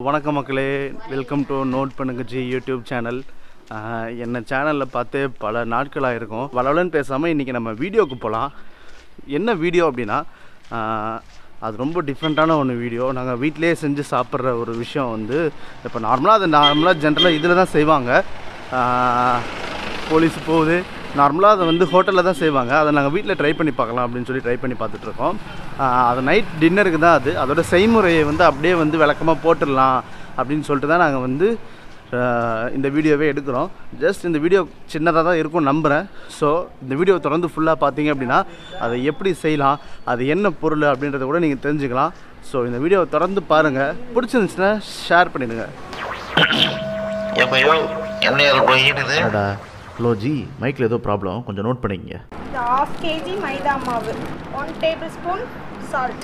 வணக்கம் மக்களே, welcome to note பண்ணுங்கஜி யூடியூப் சேனல். என்ன சேனலில் பார்த்து பல நாட்களாக இருக்கும். வளவலன்னு பேசாமல் இன்றைக்கி நம்ம வீடியோவுக்கு போகலாம். என்ன வீடியோ அப்படின்னா, அது ரொம்ப டிஃப்ரெண்ட்டான ஒன்று வீடியோ. நாங்கள் வீட்டிலே செஞ்சு சாப்பிட்ற ஒரு விஷயம் வந்து இப்போ நார்மலாக ஜென்ரலாக இதில் தான் செய்வாங்க. போலீஸ் போகுது, நார்மலாக அதை வந்து ஹோட்டலில் தான் செய்வாங்க. அதை நாங்கள் வீட்டில் ட்ரை பண்ணி பார்க்கலாம் அப்படின்னு சொல்லி ட்ரை பண்ணி பார்த்துட்ருக்கோம். அது நைட் டின்னருக்கு தான். அதோட செய்முறையை வந்து அப்படியே வந்து விளக்கமாக போட்டுடலாம் அப்படின்னு சொல்லிட்டு தான் நாங்கள் வந்து இந்த வீடியோவே எடுக்கிறோம். ஜஸ்ட் இந்த வீடியோ சின்னதாக தான் இருக்கும் நம்புகிறேன். ஸோ இந்த வீடியோ தொடர்ந்து ஃபுல்லாக பார்த்தீங்க அப்படின்னா அதை எப்படி செய்யலாம், அது என்ன பொருள் அப்படின்றத கூட நீங்கள் தெரிஞ்சுக்கலாம். ஸோ இந்த வீடியோவை தொடர்ந்து பாருங்கள். பிடிச்சிருந்துச்சுன்னா ஷேர் பண்ணிடுங்க. ஹலோ ஜி, மைக்கில் ஏதோ ப்ராப்ளம், கொஞ்சம் நோட் பண்ணிக்கங்க. இது 1/2 kg மைதா மாவு, 1 tablespoon salt,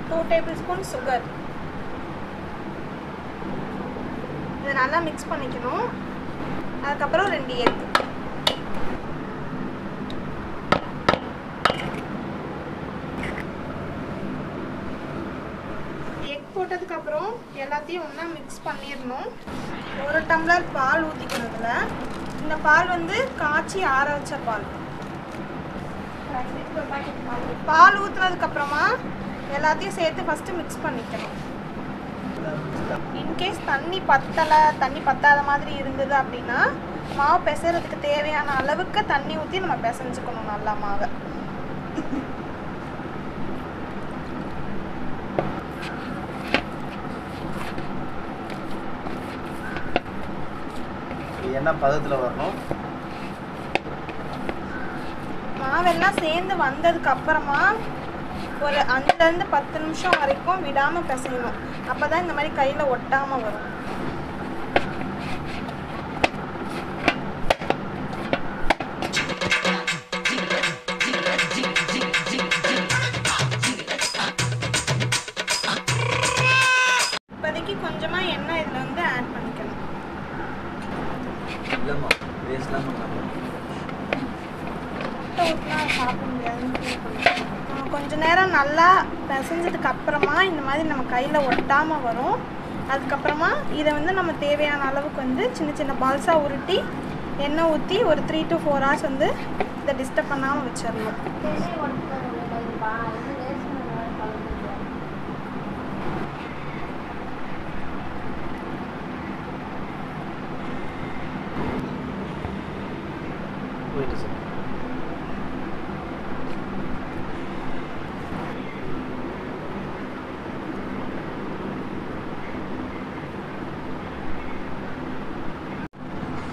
2 tablespoon sugar. இதை நல்லா மிக்ஸ் பண்ணிக்கணும். அதுக்கப்புறம் 2 egg. எக் போட்டதுக்கப்புறம் எல்லாத்தையும் ஒன்றா மிக்ஸ் பண்ணிடணும். 1 டம்ளர் பால் ஊற்றிக்கிறதுல, இந்த பால் வந்து காய்ச்சி ஆற வச்ச பால். பால் ஊற்றுனதுக்கப்புறமா எல்லாத்தையும் சேர்த்து ஃபஸ்ட்டு மிக்ஸ் பண்ணிக்கணும். இன்கேஸ் தண்ணி பத்தாத மாதிரி இருந்தது அப்படின்னா மாவு பிசைறதுக்கு தேவையான அளவுக்கு தண்ணி ஊற்றி நம்ம பிசைஞ்சுக்கணும் நல்லா மாவை. என்ன பதத்தில் வரணும்? மாவெல்லாம் சேர்ந்து வந்ததுக்கு அப்புறமா ஒரு 5லேருந்து 10 நிமிஷம் வரைக்கும் விடாமல் பிசையணும். அப்போ தான் இந்த மாதிரி கையில் ஒட்டாமல் வரும். இப்போதைக்கு கொஞ்சமாக எண்ணெய் இதில் வந்து ஆட் பண்ணிக்கணும். சாப்பிட முடியாதுன்னு கொஞ்ச நேரம் நல்லா பிசைஞ்சதுக்கு அப்புறமா இந்த மாதிரி நம்ம கையில் ஒட்டாமல் வரும். அதுக்கப்புறமா இதை வந்து நம்ம தேவையான அளவுக்கு வந்து சின்ன சின்ன பால்ஸாக உருட்டி எண்ணெய் ஊற்றி ஒரு 3 to 4 hours வந்து இதை டிஸ்டர்ப் பண்ணாமல் வச்சிடணும்.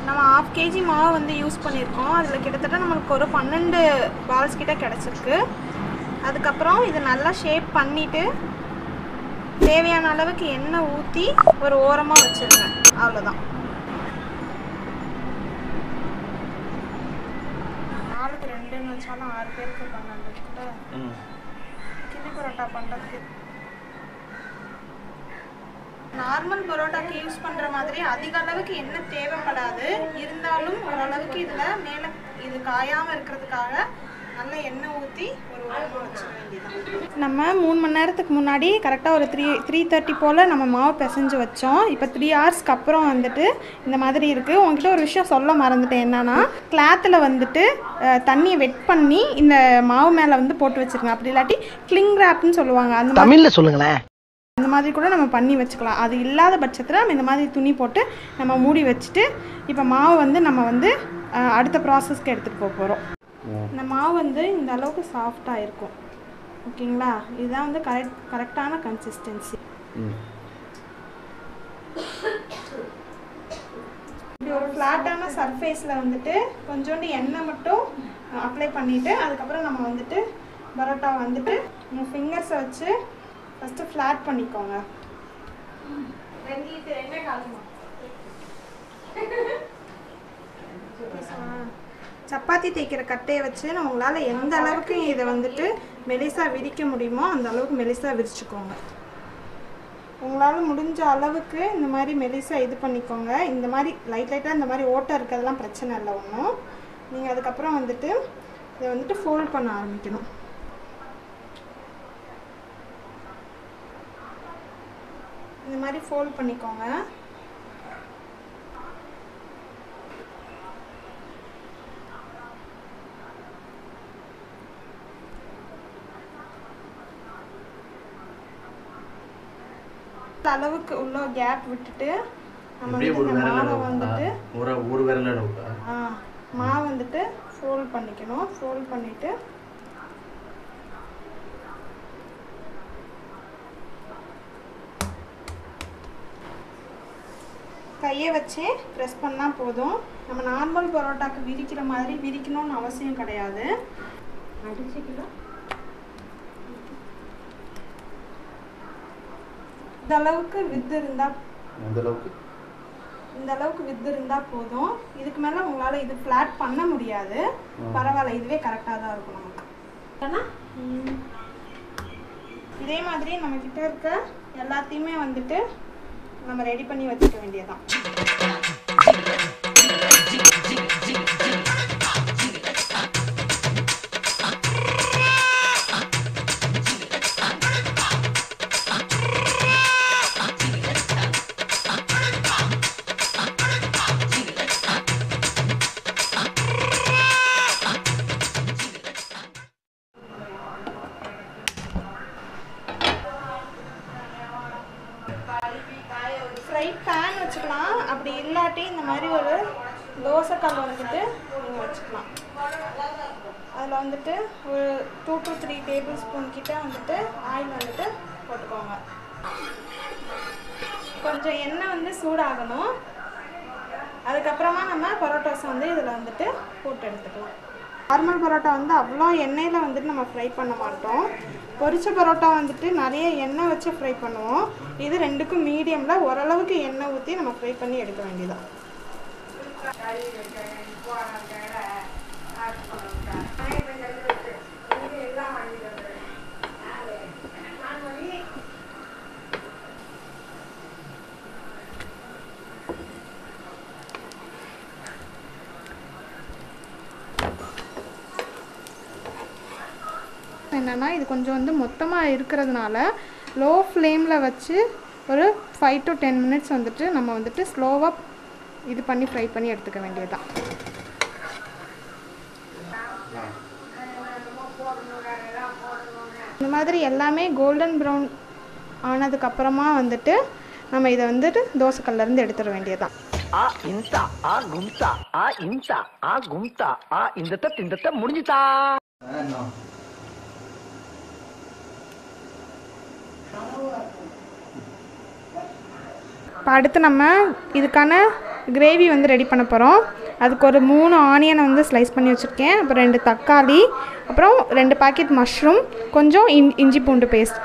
நம்ம 1/2 kg மாவு வந்து யூஸ் பண்ணியிருக்கோம். அதில் கிட்டத்தட்ட நம்மளுக்கு ஒரு 12 பால்ஸ் கிட்ட கிடச்சிருக்கு. அதுக்கப்புறம் இதை நல்லா ஷேப் பண்ணிவிட்டு தேவையான அளவுக்கு எண்ணெய் ஊற்றி ஒரு ஓரமாக வச்சுருங்க. அவ்வளோதான். 4க்கு 2ன்னு வச்சாலும் 6 பேருக்கு பண்ணல. கிளி பரோட்டா பண்ணுறதுக்கு நார்மல் பரோட்டாக்கு யூஸ் பண்ணுற மாதிரி அதிக அளவுக்கு எண்ணெய் தேவைப்படாது. இருந்தாலும் ஓரளவுக்கு இதில் மேலே இது காயாமல் இருக்கிறதுக்காக நல்லா எண்ணெய் ஊற்றி ஒரு ஓரமாக வச்சிட வேண்டியதான். நம்ம 3 மணி நேரத்துக்கு முன்னாடி கரெக்டாக ஒரு 3:30 போல் நம்ம மாவு பிசைஞ்சு வச்சோம். இப்போ 3 ஹவர்ஸ்க்கு அப்புறம் வந்துட்டு இந்த மாதிரி இருக்குது. உங்ககிட்ட ஒரு விஷயம் சொல்ல மறந்துட்டேன். என்னன்னா, கிளாத்தில் வந்துட்டு தண்ணியை வெட் பண்ணி இந்த மாவு மேலே வந்து போட்டு வச்சுருங்க. அப்படி இல்லாட்டி கிளிங் ரேப்னு சொல்லுவாங்க. அந்த தமிழில் சொல்லுங்களேன். அந்த மாதிரி கூட நம்ம பண்ணி வச்சுக்கலாம். அது இல்லாத பட்சத்தில் நம்ம இந்த மாதிரி துணி போட்டு நம்ம மூடி வச்சுட்டு இப்போ மாவு வந்து நம்ம வந்து அடுத்த ப்ராசஸ்க்கு எடுத்துகிட்டு போகிறோம். இந்த மாவு வந்து இந்த அளவுக்கு சாஃப்டாக இருக்கும். ஓகேங்களா? இதுதான் வந்து கரெக்டான கன்சிஸ்டன்சி. இப்படி ஒரு ஃப்ளாட்டான சர்ஃபேஸில் வந்துட்டு கொஞ்சோண்டு எண்ணெய் மட்டும் அப்ளை பண்ணிவிட்டு அதுக்கப்புறம் நம்ம வந்துட்டு பரோட்டா வந்துட்டு உங்கள் ஃபிங்கர்ஸை வச்சு ஃபஸ்ட்டு ஃப்ளாட் பண்ணிக்கோங்க. 2 லிட்டர் எண்ணெய் காலமா சப்பாத்தி தேய்க்கிற கட்டையை வச்சு உங்களால் எந்த அளவுக்கு இதை வந்துட்டு மெலிசாக விரிக்க முடியுமோ அந்த அளவுக்கு மெலிசாக விரிச்சுக்கோங்க. உங்களால் முடிஞ்ச அளவுக்கு இந்த மாதிரி மெலிசாக இது பண்ணிக்கோங்க. இந்த மாதிரி லைட்டாக இந்த மாதிரி ஓட்டை இருக்கிறதுலாம் பிரச்சனை இல்லை ஒன்றும். நீங்கள் அதுக்கப்புறம் வந்துட்டு இதை வந்துட்டு ஃபோல்ட் பண்ண ஆரம்பிக்கணும். இந்த மாதிரி ஃபோல்ட் பண்ணிக்கோங்க. அளவுக்கு உள்ள கேப் விட்டுட்டு நம்ம வந்து இந்த மாவை வந்துட்டு ஒரு விரல் அளவுக்கு மாவு வந்துட்டு ஃபோல்ட் பண்ணிக்கணும். ஃபோல்ட் பண்ணிட்டு கையை வச்சு ப்ரெஸ் பண்ணால் போதும். நம்ம நார்மல் பரோட்டாக்கு விரிக்கிற மாதிரி விரிக்கணும்னு அவசியம் கிடையாது. அடிச்சுக்கலாம். இந்த அளவுக்கு வித்து இருந்தால் போதும். இதுக்கு மேலே உங்களால் இது ஃப்ளாட் பண்ண முடியாது. பரவாயில்ல, இதுவே கரெக்டாக தான் இருக்கும் நமக்கு. இதே மாதிரி நம்மக்கிட்ட இருக்க எல்லாத்தையுமே வந்துட்டு நம்ம ரெடி பண்ணி வச்சுக்க வேண்டியதான். ஃப்ரைட் பேன் வச்சுக்கலாம். அப்படி இல்லாட்டி இந்த மாதிரி ஒரு தோசைக்கல் வந்துட்டு நீங்கள் வச்சுக்கலாம். அதில் வந்துட்டு ஒரு 2 to 3 டேபிள் ஸ்பூன் கிட்ட வந்துட்டு ஆயில் வந்துட்டு போட்டுக்கோங்க. கொஞ்சம் எண்ணெய் வந்து சூடாகணும். அதுக்கப்புறமா நம்ம பரோட்டாஸ் வந்து இதில் வந்துட்டு போட்டு எடுத்துக்கலாம். நார்மல் பரோட்டா வந்து அவ்வளோ எண்ணெயில் வந்துட்டு நம்ம ஃப்ரை பண்ண மாட்டோம். பொரிச்ச பரோட்டா வந்துட்டு நிறைய எண்ணெய் வச்சு ஃப்ரை பண்ணுவோம். இது ரெண்டுக்கும் மீடியமில் ஓரளவுக்கு எண்ணெய் ஊற்றி நம்ம ஃப்ரை பண்ணி எடுக்க வேண்டியதான். என்னென்னா இது கொஞ்சம் வந்து மொத்தமாக இருக்கிறதுனால லோ ஃப்ளேமில் வச்சு ஒரு 5 to 10 மினிட்ஸ் வந்துட்டு நம்ம வந்துட்டு ஸ்லோவாக இது பண்ணி ஃப்ரை பண்ணி எடுத்துக்க வேண்டியதுதான். இந்த மாதிரி எல்லாமே கோல்டன் ப்ரௌன் ஆனதுக்கப்புறமா வந்துட்டு நம்ம இதை வந்துட்டு தோசைக்கல்லேருந்து எடுத்துட வேண்டியதுதான். முடிஞ்சுதா? இப்போ அடுத்து நம்ம இதுக்கான கிரேவி வந்து ரெடி பண்ண போகிறோம். அதுக்கு ஒரு 3 ஆனியனை வந்து ஸ்லைஸ் பண்ணி வச்சுருக்கேன். அப்புறம் 2 தக்காளி, அப்புறம் 2 பாக்கெட் மஷ்ரூம், கொஞ்சம் இஞ்சி பூண்டு பேஸ்ட்.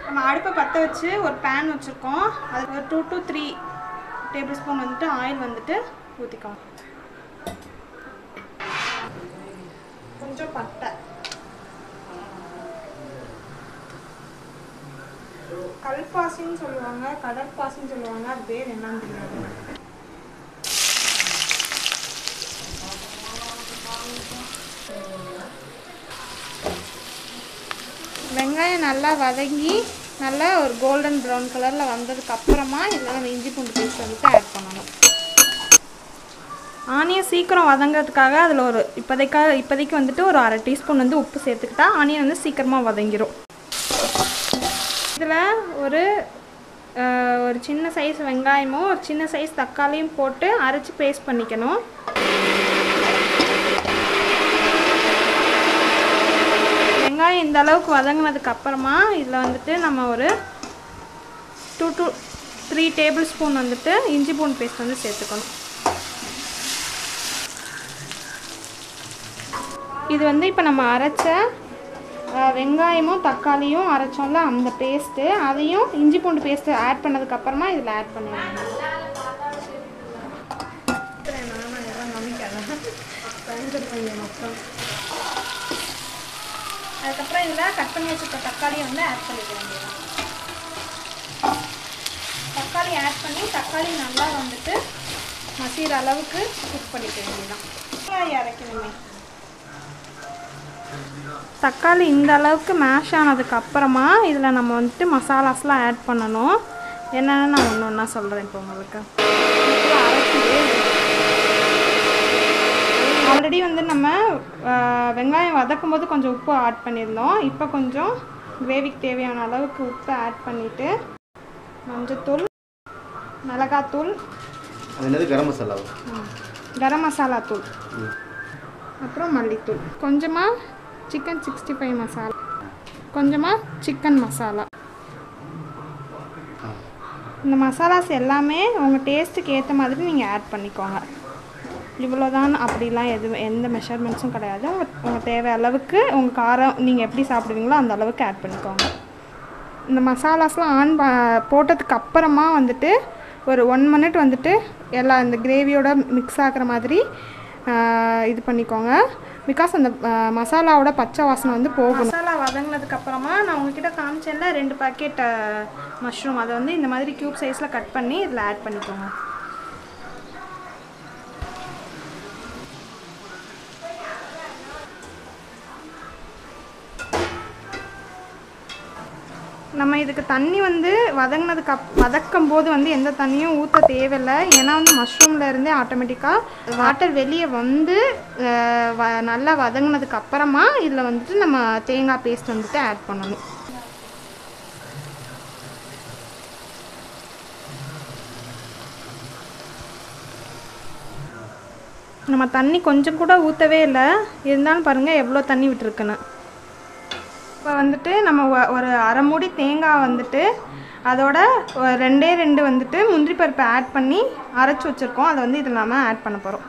நம்ம அடுப்பை பற்ற வச்சு ஒரு பேன் வச்சுருக்கோம். அதுக்கு ஒரு 2 to 3 டேபிள் ஸ்பூன் வந்துட்டு ஆயில் வந்துட்டு ஊற்றிக்கலாம். கொஞ்சம் பட்டை, கல்பாசின்னு சொல்லுவாங்க, கடற்பாசின்னு சொல்லுவாங்க, அது பேர் என்னன்னு தெரியாது. வெங்காயம் நல்லா வதங்கி நல்லா ஒரு கோல்டன் ப்ரௌன் கலரில் வந்ததுக்கு அப்புறமா இதில் நம்ம இஞ்சி பூண்டு பேஸ்ட் வந்துட்டு ஆட் பண்ணணும். ஆனியன் சீக்கிரம் வதங்கிறதுக்காக அதில் ஒரு இப்போதைக்கு வந்துட்டு ஒரு 1/2 டீஸ்பூன் வந்து உப்பு சேர்த்துக்கிட்டா ஆனியன் வந்து சீக்கிரமாக வதங்கிடும். இதில் ஒரு சின்ன சைஸ் வெங்காயமும் ஒரு சின்ன சைஸ் தக்காளியும் போட்டு அரைச்சி பேஸ்ட் பண்ணிக்கணும். வெங்காயம் இந்த அளவுக்கு வதங்கினதுக்கு அப்புறமா இதில் வந்துட்டு நம்ம ஒரு 2 to 3 டேபிள் ஸ்பூன் வந்துட்டு இஞ்சி பூண்டு பேஸ்ட் வந்து சேர்த்துக்கணும். இது வந்து இப்போ நம்ம அரைச்ச வெங்காயமும் தக்காளியும் அரைச்சோம்ல அந்த பேஸ்ட்டு, அதையும் இஞ்சி பூண்டு பேஸ்ட்டு ஆட் பண்ணதுக்கப்புறமா இதில் ஆட் பண்ணுவேன். அதுக்கப்புறம் இதில் கட் பண்ணி வச்சுருக்க தக்காளியை வந்து ஆட் பண்ணிக்க வேண்டியது. தக்காளி ஆட் பண்ணி தக்காளி நல்லா வந்துட்டு மசிகிற அளவுக்கு குக் பண்ணிக்க வேண்டியதுதான். அரைக்கணுமே. தக்காளி இந்த அளவுக்கு மேஷ் ஆனதுக்கப்புறமா இதில் நம்ம வந்துட்டு மசாலாஸ்லாம் ஆட் பண்ணணும். என்னென்னு நான் ஒன்று ஒன்றா சொல்கிறேன் இப்போ உங்களுக்கு. ஆல்ரெடி வந்து நம்ம வெங்காயம் வதக்கும் போது கொஞ்சம் உப்பு ஆட் பண்ணியிருந்தோம். இப்போ கொஞ்சம் கிரேவிக்கு தேவையான அளவுக்கு உப்பு ஆட் பண்ணிவிட்டு மஞ்சத்தூள், மிளகாத்தூள், கரம் மசாலா தூள், அப்புறம் மல்லித்தூள், கொஞ்சமாக சிக்கன் 65 மசாலா, கொஞ்சமாக சிக்கன் மசாலா. இந்த மசாலாஸ் எல்லாமே உங்கள் டேஸ்ட்டுக்கு ஏற்ற மாதிரி நீங்கள் ஆட் பண்ணிக்கோங்க. இவ்வளோதான் அப்படிலாம் எந்த மெஷர்மெண்ட்ஸும் கிடையாது. உங்கள் தேவை அளவுக்கு உங்கள் காரம் நீங்கள் எப்படி சாப்பிடுவீங்களோ அந்த அளவுக்கு ஆட் பண்ணிக்கோங்க. இந்த மசாலாஸ்லாம் போட்டதுக்கு அப்புறமா வந்துட்டு ஒரு 1 மினிட் வந்துட்டு எல்லாம் இந்த கிரேவியோட மிக்ஸ் ஆகிற மாதிரி இது பண்ணிக்கோங்க. பிகாஸ் அந்த மசாலாவோட பச்சை வாசனை வந்து போகணும். மசாலா வதங்கினதுக்கப்புறமா நான் உங்ககிட்ட காமிச்சேன்ல 2 பாக்கெட் மஷ்ரூம், அதை வந்து இந்த மாதிரி க்யூப் சைஸில் கட் பண்ணி இதில் ஆட் பண்ணிக்கோங்க. நம்ம இதுக்கு தண்ணி வந்து வதக்கும் போது வந்து எந்த தண்ணியும் ஊற்ற தேவையில்லை. ஏன்னா வந்து மஷ்ரூமில் இருந்தே ஆட்டோமேட்டிக்காக வாட்டர் வெளியே வந்து நல்லா வதங்கினதுக்கு அப்புறமா இதில் வந்துட்டு நம்ம தேங்காய் பேஸ்ட் வந்துட்டு ஆட் பண்ணணும். நம்ம தண்ணி கொஞ்சம் கூட ஊற்றவே இல்லை, இருந்தாலும் பாருங்கள் எவ்வளோ தண்ணி விட்டுருக்குன்னு. இப்போ வந்துட்டு நம்ம ஒரு அரை மூடி தேங்காய் வந்துட்டு அதோட 2 வந்துட்டு முந்திரி பருப்பை ஆட் பண்ணி அரைச்சி வச்சுருக்கோம். அதை வந்து இதில் நம்ம ஆட் பண்ண போகிறோம்.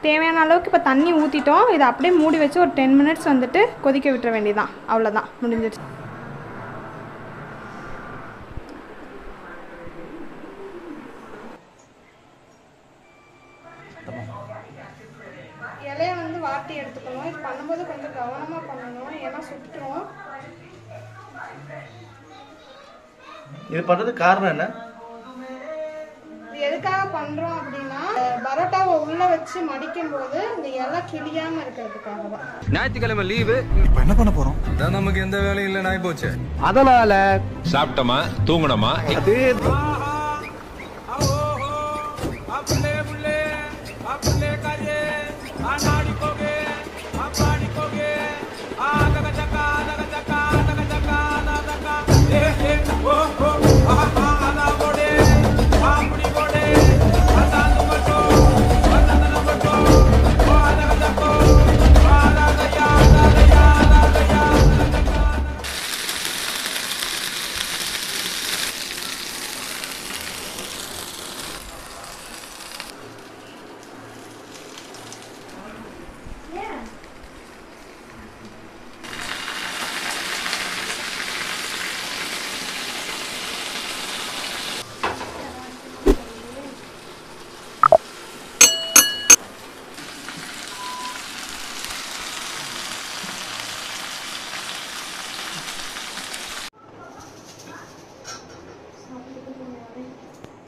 தேவையான அளவுக்கு இப்போ தண்ணி ஊற்றிட்டோம். இதை அப்படியே மூடி வச்சு ஒரு 10 மினிட்ஸ் வந்துட்டு கொதிக்க விட்டுற வேண்டியதான். அவ்வளோதான், முடிஞ்சிடுச்சு. இலையை வந்து வாட்டி எடுத்துக்கணும். இது பண்ணும்போது கொஞ்சம் கவனமாக பண்ணணும், ஏன்னா சுட்டுரும். இது பண்ணுறது காரணம் என்ன? இது எதுக்காக பண்ணுறோம் அப்படின்னா பரோட்டாவை உள்ளே வச்சு மடிக்கும் போது இந்த இலை கிளியாமல் இருக்கிறதுக்காக தான். ஞாயிற்றுக்கிழமை லீவு, இப்போ என்ன பண்ண போகிறோம்? நமக்கு எந்த வேலையும் இல்லை, நாய் போச்சு. அதனால சாப்பிட்டோமா தூங்கணுமா அதே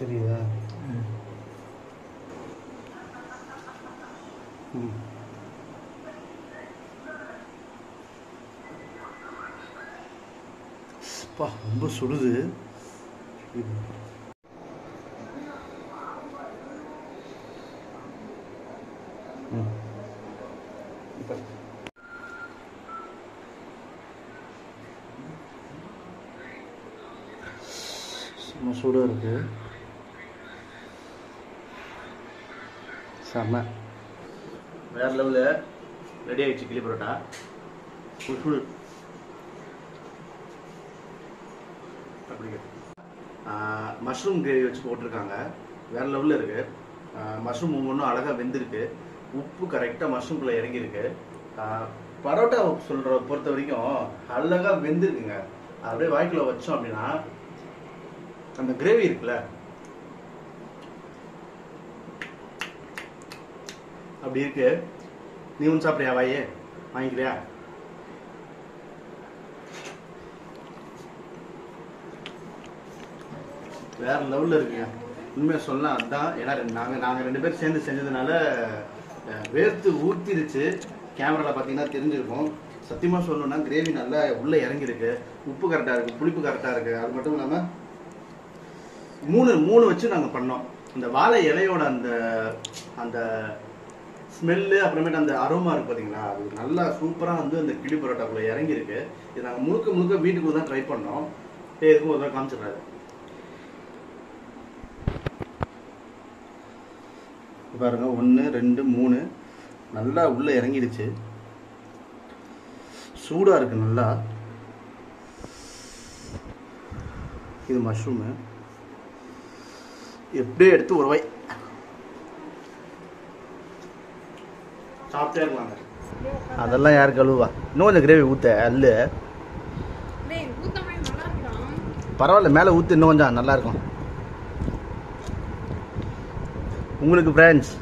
தெரியுதா? ரொம்ப சுடுது. சும்மா சூடாக இருக்கு. செம்ம வேறு லெவலில் ரெடி ஆகிடுச்சு கிளி பரோட்டா. ஃபுல் அப்படி மஷ்ரூம் கிரேவி வச்சு போட்டிருக்காங்க. வேறு லெவலில் இருக்குது. மஷ்ரூம் ஒவ்வொன்றும் அழகாக வெந்திருக்கு. உப்பு கரெக்டாக மஷ்ரூம்குள்ளே இறங்கியிருக்கு. பரோட்டா பொறுத்த வரைக்கும் அழகாக வெந்திருக்குங்க. அப்படியே வாய்க்குள்ள வச்சோம் அப்படின்னா அந்த கிரேவி இருக்குல்ல, அப்படி இருக்கு. நீ ஒன்று சாப்பிட்றியா? வாயே வாங்கிக்கிறியா? வேற லெவலில் இருக்குங்க. உண்மையாக சொல்லலாம் அதுதான். ஏன்னா நாங்கள் 2 பேர் சேர்ந்து செஞ்சதுனால வேர்த்து ஊற்றிருச்சு. கேமராவில் பார்த்தீங்கன்னா தெரிஞ்சிருக்கும். சத்தியமாக சொல்லணும்னா கிரேவி நல்லா உள்ளே இறங்கியிருக்கு. உப்பு கரெக்டாக இருக்குது, புளிப்பு கரெக்டாக இருக்குது. அது மட்டும் இல்லாமல் 3 வச்சு நாங்கள் பண்ணோம். இந்த வாழை இலையோட அந்த ஸ்மெல்லு அப்புறமேட்டு அந்த அரோமா இருக்குது பார்த்தீங்களா, அது நல்லா சூப்பராக வந்து அந்த கிளி பரோட்டாக்குள்ளே இறங்கியிருக்கு. இது நாங்கள் முழுக்க வீட்டுக்குள்ள தான் ட்ரை பண்ணோம். எதுக்கும் ஒரு தான் காமிச்சிடுறாரு பாருங்க. 1 2 3 நல்லா உள்ளே இறங்கிடுச்சு. சூடாக இருக்குது நல்லா. இது மஷ்ரூமு எப்படியே எடுத்து ஒரு வாய் சாப்பிட்டே இருக்கலாங்க. அதெல்லாம் யார் கழுவா? இன்னும் கொஞ்சம் கிரேவி ஊற்ற அல்லு. பரவாயில்ல, மேலே ஊற்று இன்னும் கொஞ்சம் நல்லாயிருக்கும் உங்களுக்கு ஃப்ரெண்ட்ஸ்.